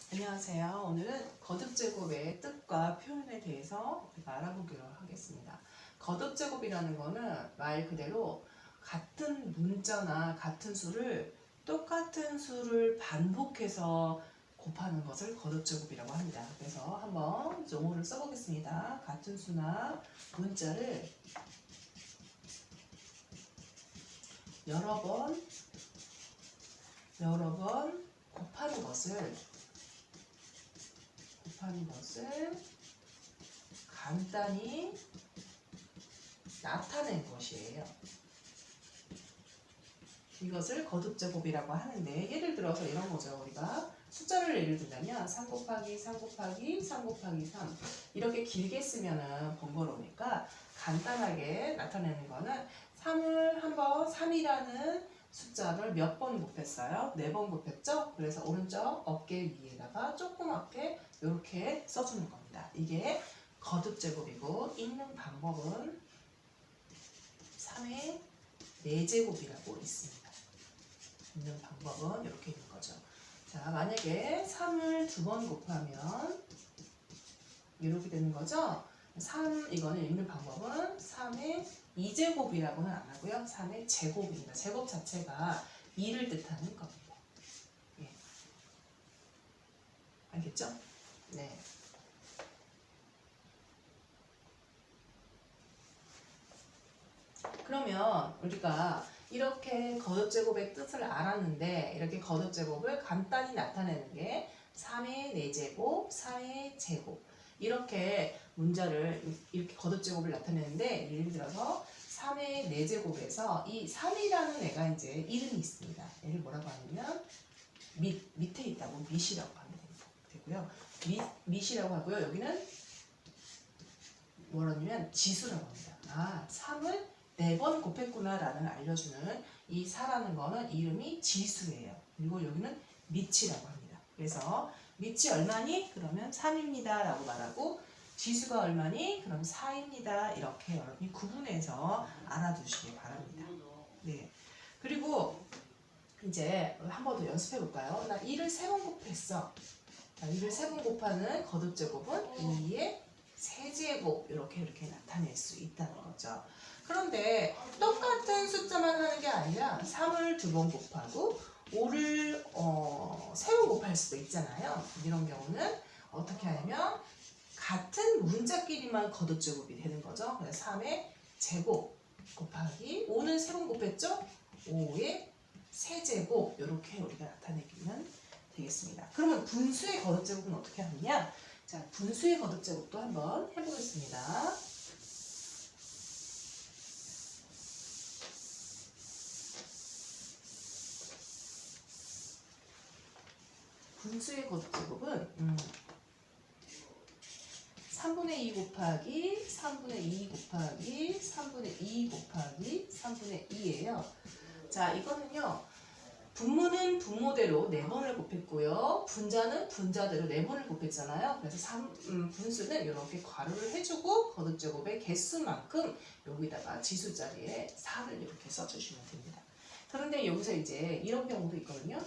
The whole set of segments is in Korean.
안녕하세요. 오늘은 거듭제곱의 뜻과 표현에 대해서 우리가 알아보기로 하겠습니다. 거듭제곱이라는 거는 말 그대로 같은 문자나 같은 수를 똑같은 수를 반복해서 곱하는 것을 거듭제곱이라고 합니다. 그래서 한번 용어를 써보겠습니다. 같은 수나 문자를 여러 번 곱하는 것을 간단히 나타낸 것이에요. 이것을 거듭제곱이라고 하는데, 예를 들어서 이런 거죠. 우리가 숫자를 예를 들자면 3 곱하기 3 곱하기 3 곱하기 3 이렇게 길게 쓰면은 번거로우니까 간단하게 나타내는 거는 3을 한번 3이라는 숫자를 몇 번 곱했어요? 4번 곱했죠? 그래서 오른쪽 어깨 위에다가 조그맣게 이렇게 써주는 겁니다. 이게 거듭제곱이고, 읽는 방법은 3의 4제곱이라고 있습니다. 읽는 방법은 이렇게 있는 거죠. 자, 만약에 3을 2번 곱하면 이렇게 되는 거죠. 3, 이거는 읽는 방법은 3의 2제곱이라고는 안 하고요. 3의 제곱입니다. 제곱 자체가 2를 뜻하는 겁니다. 예. 알겠죠? 네. 그러면 우리가 이렇게 거듭제곱의 뜻을 알았는데, 이렇게 거듭제곱을 간단히 나타내는 게 3의 4제곱, 4의 제곱, 이렇게 문자를 이렇게 거듭제곱을 나타내는데, 예를 들어서 3의 4제곱에서 이 3이라는 애가 이제 이름이 있습니다. 얘를 뭐라고 하냐면 밑에 있다고 밑이라고 하면 되고요. 밑이라고 하고요. 여기는 뭐라냐면 지수라고 합니다. 3을 4번 곱했구나 라는 알려주는 이 4라는 거는 이름이 지수예요. 그리고 여기는 밑이라고 합니다. 그래서 밑이 얼마니? 그러면 3입니다 라고 말하고, 지수가 얼마니? 그럼 4입니다. 이렇게 여러분이 구분해서 알아두시기 바랍니다. 네. 그리고 이제 한 번 더 연습해 볼까요? 나 2를 3번 곱했어. 2를 3번 곱하는 거듭제곱은 2의 세제곱, 이렇게 나타낼 수 있다는 거죠. 그런데 똑같은 숫자만 하는 게 아니라 3을 2번 곱하고 5를 3번 곱할 수도 있잖아요. 이런 경우는 어떻게 하냐면 같은 문자끼리만 거듭제곱이 되는 거죠. 그래서 3의 제곱 곱하기 5는 3번 곱했죠? 5의 세제곱, 이렇게 우리가 나타내기는 되겠습니다. 그러면 분수의 거듭제곱은 어떻게 하느냐? 자, 분수의 거듭제곱도 한번 해보겠습니다. 분수의 거듭제곱은 3분의 2 곱하기 3분의 2 곱하기 3분의 2 곱하기 3분의 2예요. 자, 이거는요, 분모는 분모대로 4번을 곱했고요. 분자는 분자대로 4번을 곱했잖아요. 그래서 분수는 이렇게 괄호를 해주고 거듭제곱의 개수만큼 여기다가 지수 자리에 4를 이렇게 써주시면 됩니다. 그런데 여기서 이제 이런 경우도 있거든요.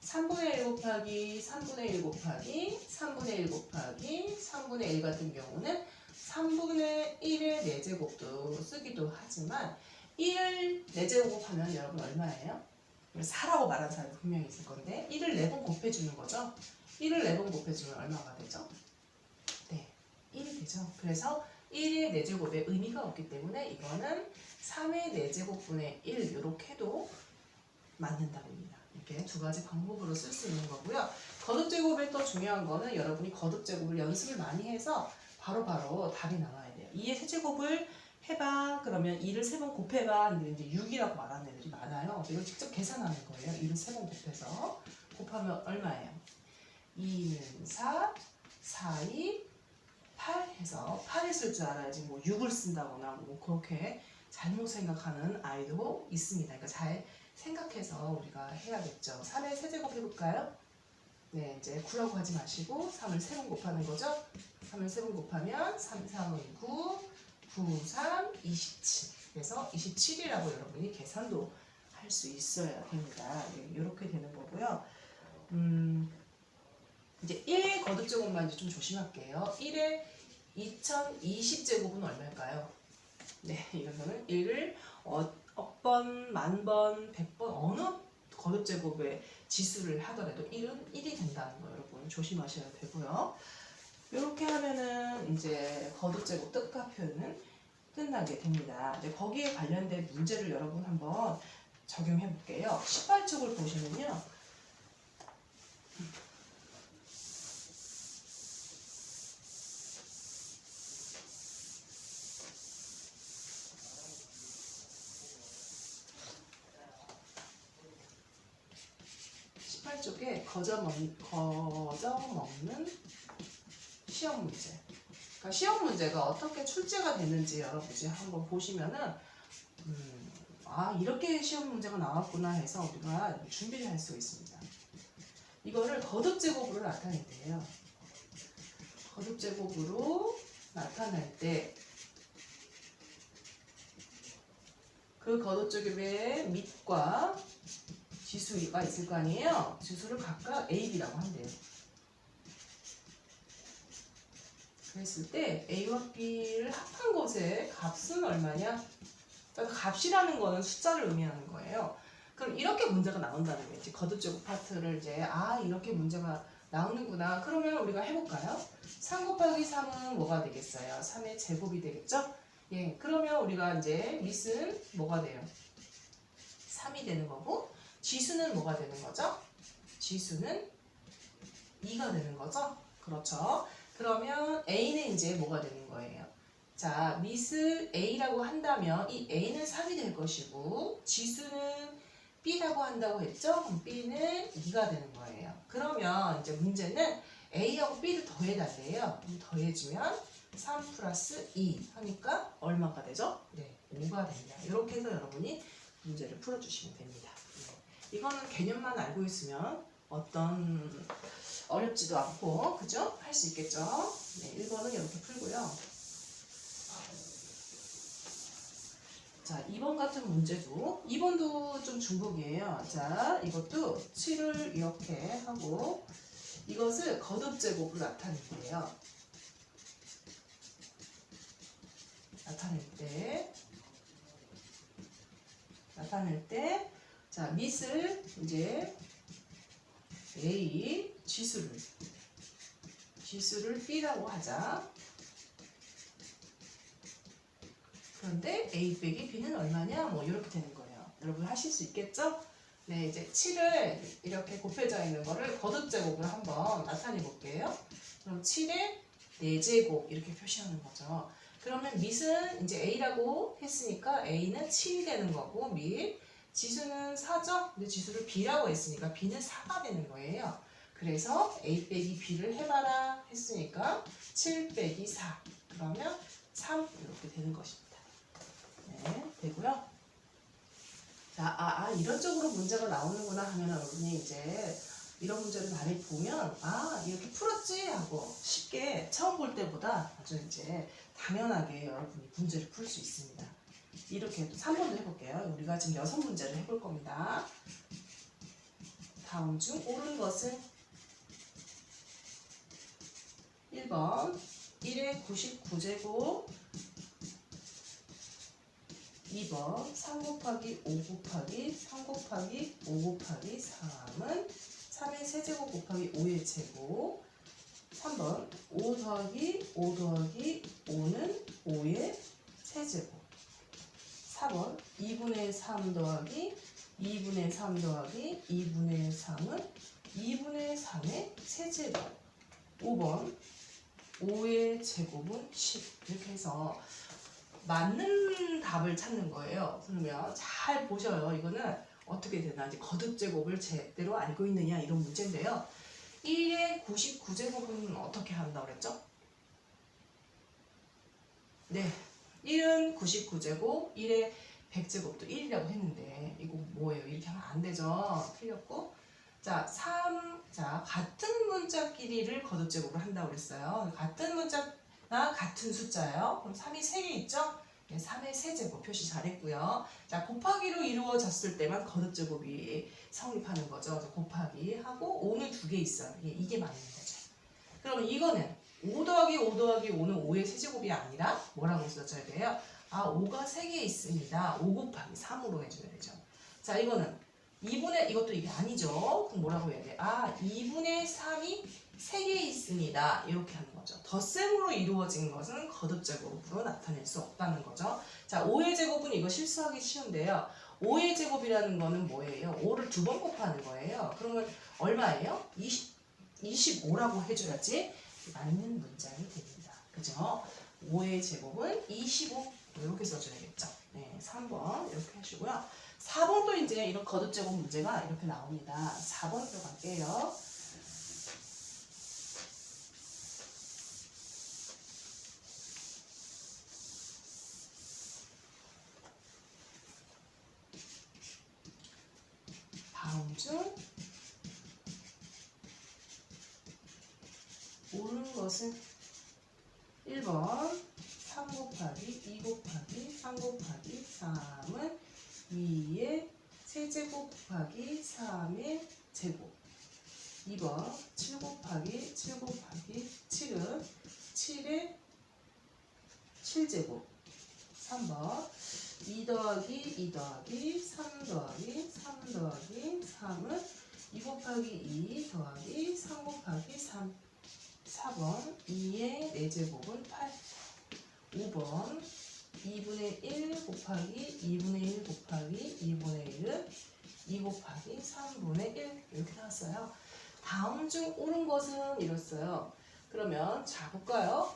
3분의 1 곱하기 3분의 1 곱하기 3분의 1 곱하기 3분의 1 같은 경우는 3분의 1의 4제곱도 쓰기도 하지만 1을 4제곱 하면 여러분 얼마예요? 4라고 말하는 사람이 분명히 있을 건데 1을 4번 곱해주는 거죠. 1을 4번 곱해주면 얼마가 되죠? 네, 1이 되죠. 그래서 1의 4제곱에 의미가 없기 때문에 이거는 3의 4제곱분의 1 이렇게도 맞는다고 합니다. 이렇게 두 가지 방법으로 쓸 수 있는 거고요. 거듭제곱의 또 중요한 거는 여러분이 거듭제곱을 연습을 많이 해서 바로바로 답이 나와야 돼요. 2의 세제곱을 해봐. 그러면 2를 3번 곱해봐. 근데 이제 6이라고 말하는 애들이 많아요. 이걸 직접 계산하는 거예요. 2를 3번 곱해서 곱하면 얼마예요? 2는 4, 4, 2, 8 해서 8을 쓸 줄 알아야지 뭐 6을 쓴다거나 뭐 그렇게 잘못 생각하는 아이도 있습니다. 그러니까 잘 생각해서 우리가 해야겠죠. 3의 세제곱 해볼까요? 네, 이제 9라고 하지 마시고 3을 3번 곱하는 거죠. 3을 3번 곱하면 3, 3은 9, 9, 3, 27. 그래서 27이라고 여러분이 계산도 할 수 있어야 됩니다. 네, 이렇게 되는 거고요. 이제 1 거듭제곱만 이제 좀 조심할게요. 1의 2020제곱은 얼마일까요? 네, 이거는 1을 억번, 만번, 100번 어느 거듭제곱의 지수를 하더라도 1은 1이 된다는 거 여러분 조심하셔야 되고요. 이렇게 하면은 이제 거듭제곱 뜻값표는 끝나게 됩니다. 이제 거기에 관련된 문제를 여러분 한번 적용해 볼게요. 18쪽을 보시면요. 18쪽에 거점 없는 시험 문제. 그러니까 시험 문제가 어떻게 출제가 되는지 여러분이 한번 보시면은 이렇게 시험 문제가 나왔구나 해서 우리가 준비를 할 수 있습니다. 이거를 거듭제곱으로 나타낸대요. 거듭제곱으로 나타낼 때 그 거듭제곱의 밑과 지수가 있을 거 아니에요? 지수를 각각 A, B라고 한대요. 그랬을 때 A와 B를 합한 것의 값은 얼마냐? 그러니까 값이라는 거는 숫자를 의미하는 거예요. 그럼 이렇게 문제가 나온다는 거지. 거듭제곱 파트를 이제 이렇게 문제가 나오는구나. 그러면 우리가 해볼까요? 3 곱하기 3은 뭐가 되겠어요? 3의 제곱이 되겠죠? 예, 그러면 우리가 이제 밑은 뭐가 돼요? 3이 되는 거고 지수는 뭐가 되는 거죠? 지수는 2가 되는 거죠? 그렇죠? 그러면 A는 이제 뭐가 되는 거예요? 자, 밑을 A라고 한다면 이 A는 3이 될 것이고 지수는 B라고 한다고 했죠? 그럼 B는 2가 되는 거예요. 그러면 이제 문제는 A하고 B를 더해달래요. 더해주면 3 플러스 2 하니까 얼마가 되죠? 네, 5가 된다. 이렇게 해서 여러분이 문제를 풀어주시면 됩니다. 네. 이거는 개념만 알고 있으면 어떤 어렵지도 않고 그죠? 할 수 있겠죠? 네, 1번은 이렇게 풀고요. 자, 2번 같은 문제도 2번도 좀 중복이에요. 자, 이것도 7을 이렇게 하고 이것을 거듭제곱으로 나타낼게요. 나타낼 때 자, 밑을 이제 A 지수를 B라고 하자. 그런데 A 빼기 B는 얼마냐? 뭐 이렇게 되는 거예요. 여러분 하실 수 있겠죠? 네, 이제 7을 이렇게 곱해져 있는 거를 거듭제곱으로 한번 나타내 볼게요. 그럼 7의 4제곱 이렇게 표시하는 거죠. 그러면 밑은 이제 A라고 했으니까 A는 7이 되는 거고 밑 지수는 4죠? 근데 지수를 B라고 했으니까 B는 4가 되는 거예요. 그래서 A 빼기 B를 해봐라 했으니까 7 빼기 4 그러면 3 이렇게 되는 것입니다. 네, 되고요. 자, 이런 쪽으로 문제가 나오는구나 하면 여러분이 이제 이런 문제를 많이 보면 이렇게 풀었지 하고 쉽게 처음 볼 때보다 아주 이제 당연하게 여러분이 문제를 풀 수 있습니다. 이렇게 3번도 해볼게요. 우리가 지금 6문제를 해볼 겁니다. 다음 중 옳은 것은 1번 1의 99제곱 2번 3 곱하기 5 곱하기 3 곱하기 5 곱하기 3은 3의 세제곱 곱하기 5의 제곱 3번 5 더하기 5 더하기 5는 5의 세제곱 4번 2분의 3 더하기 2분의 3 더하기 2분의 3은 2분의 3의 세제곱 5번 5의 제곱은 10 이렇게 해서 맞는 답을 찾는 거예요. 그러면 잘 보셔요. 이거는 어떻게 되나 이제 거듭제곱을 제대로 알고 있느냐 이런 문제인데요. 1의 99제곱은 어떻게 한다고 그랬죠? 네, 1은 99제곱, 1의 100제곱도 1이라고 했는데 이거 뭐예요? 이렇게 하면 안 되죠. 틀렸고 자, 같은 문자끼리를 거듭제곱을 한다고 그랬어요. 같은 문자나 같은 숫자예요. 그럼 3이 3개 있죠? 네, 3의 세제곱 표시 잘했고요. 자, 곱하기로 이루어졌을 때만 거듭제곱이 성립하는 거죠. 곱하기 하고 5는 2개 있어요. 이게 맞는 거죠. 그러면 이거는 5 더하기 5 더하기 5는 5의 세제곱이 아니라 뭐라고 써줘야 돼요? 아, 5가 3개 있습니다. 5 곱하기 3으로 해줘야 되죠. 자, 이거는 2분의, 이것도 이게 아니죠. 그럼 뭐라고 해야 돼? 아, 2분의 3이 3개 있습니다. 이렇게 하는 거죠. 덧셈으로 이루어진 것은 거듭제곱으로 나타낼 수 없다는 거죠. 자, 5의 제곱은 이거 실수하기 쉬운데요. 5의 제곱이라는 거는 뭐예요? 5를 2번 곱하는 거예요. 그러면 얼마예요? 25라고 해줘야지 맞는 문장이 됩니다. 그죠? 5의 제곱은 25 이렇게 써줘야겠죠. 네, 3번 이렇게 하시고요. 4번도 이제 이런 거듭제곱 문제가 이렇게 나옵니다. 4번 들어갈게요. 다음 중 옳은 것은 1번 3 곱하기 2 곱하기 3 곱하기 3은 2의 세제곱 곱하기 3의 제곱. 2번 7 곱하기 7 곱하기 7은 7의 7제곱. 3번 2 더하기 2 더하기 3 더하기 3 더하기 3은 2 곱하기 2 더하기 3 곱하기 3. 4번 2의 4제곱은 8. 5번 2분의 1 곱하기 2분의 1 곱하기 2분의 1은 2 곱하기 3분의 1 이렇게 나왔어요. 다음 중 옳은 것은 이랬어요. 그러면 자 볼까요?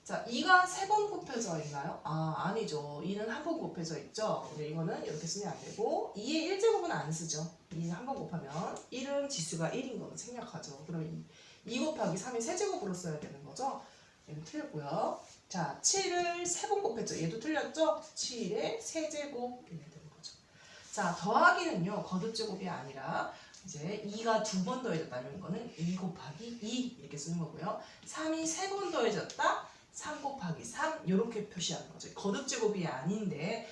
자, 2가 3번 곱해져 있나요? 아, 아니죠. 2는 한 번 곱해져 있죠. 근데 이거는 이렇게 쓰면 안 되고 2의 1제곱은 안 쓰죠. 2는 한 번 곱하면 1은 지수가 1인 거 생략하죠. 그럼 2 곱하기 3이 세제곱으로 써야 되는 거죠. 얘는 틀렸고요. 자, 7을 3번 곱했죠. 얘도 틀렸죠? 7의 세제곱 이렇게 되는 거죠. 자, 더하기는요. 거듭제곱이 아니라 이제 2가 2번 더해졌다는 거는 2 곱하기 2 이렇게 쓰는 거고요. 3이 3번 더해졌다. 3 곱하기 3 이렇게 표시하는 거죠. 거듭제곱이 아닌데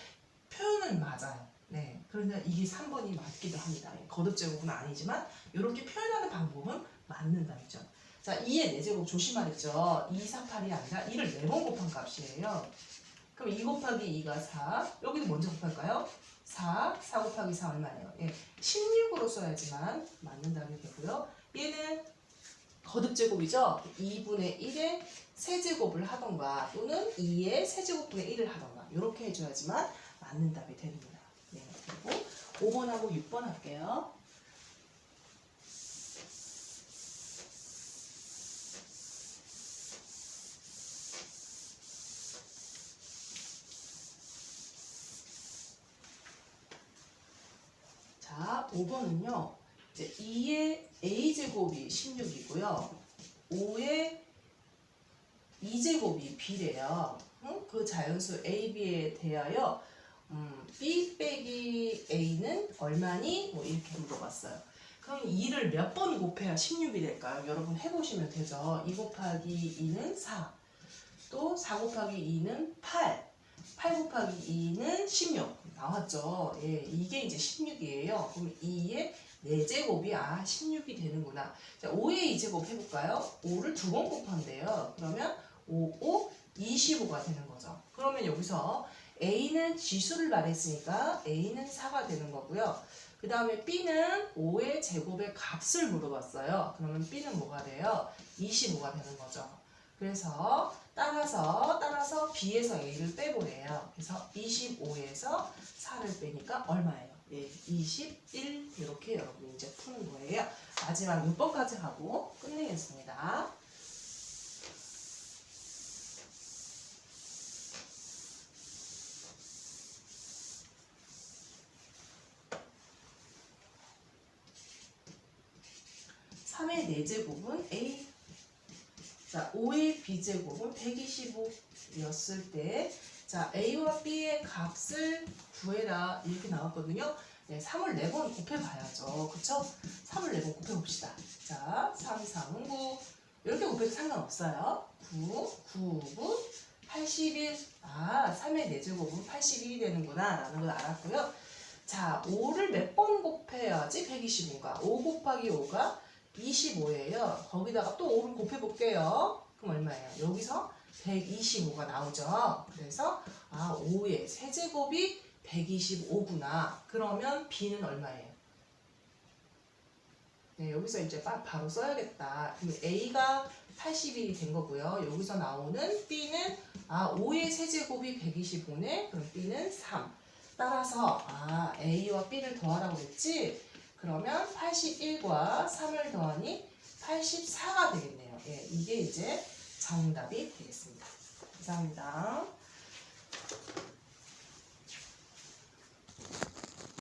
표현은 맞아요. 네, 그런데 이게 3번이 맞기도 합니다. 거듭제곱은 아니지만 이렇게 표현하는 방법은 맞는다죠. 자, 2의 4제곱 조심하랬죠. 2, 4, 8이 아니라 2를 4번 곱한 값이에요. 그럼 2 곱하기 2가 4. 여기도 먼저 곱할까요? 4, 4 곱하기 4 얼마예요? 예, 16으로 써야지만 맞는 답이 되고요. 얘는 거듭제곱이죠. 2분의 1의 세제곱을 하던가 또는 2의 세제곱분의 1을 하던가 이렇게 해줘야지만 맞는 답이 됩니다. 네, 그리고 5번하고 6번 할게요. 자, 5번은요. 이제 2의 a제곱이 16이고요. 5의 2제곱이 b래요. 그 자연수 a, b에 대하여 b 빼기 a는 얼마니? 뭐 이렇게 물어봤어요. 그럼 2를 몇 번 곱해야 16이 될까요? 여러분 해보시면 되죠. 2 곱하기 2는 4. 또 4 곱하기 2는 8. 8 곱하기 2는 16. 나왔죠. 예, 이게 이제 16이에요. 그럼 2의 4제곱이 16이 되는구나. 자, 5의 2제곱 해볼까요? 5를 2번 곱한대요. 그러면 5, 25가 되는 거죠. 그러면 여기서 A는 지수를 말했으니까 A는 4가 되는 거고요. 그 다음에 B는 5의 제곱의 값을 물어봤어요. 그러면 B는 뭐가 돼요? 25가 되는 거죠. 그래서 따라서 B에서 A를 빼보래요. 그래서 25에서 4를 빼니까 얼마예요? 예, 21 이렇게 여러분이 이제 푸는 거예요. 마지막 6번까지 하고 끝내겠습니다. (3의 4제곱은 A) 자, 5의 b제곱은 125였을 때, 자, A와 B의 값을 구해라. 이렇게 나왔거든요. 네, 3을 4번 곱해봐야죠. 그쵸? 3을 4번 곱해봅시다. 자, 3, 3은 9. 이렇게 곱해도 상관없어요. 9, 9, 9, 81. 아, 3의 4제곱은 81이 되는구나. 라는 걸 알았고요. 자, 5를 몇 번 곱해야지 125가? 5 곱하기 5가 25예요. 거기다가 또 5를 곱해볼게요. 그럼 얼마예요? 여기서 125가 나오죠. 그래서 5의 세제곱이 125구나. 그러면 B는 얼마예요? 네, 여기서 이제 바로 써야겠다. 그럼 A가 81이 된 거고요. 여기서 나오는 B는 5의 세제곱이 125네. 그럼 B는 3. 따라서 A와 B를 더하라고 했지? 그러면 81과 3을 더하니 84가 되겠네요. 예, 이게 이제 정답이 되겠습니다. 감사합니다.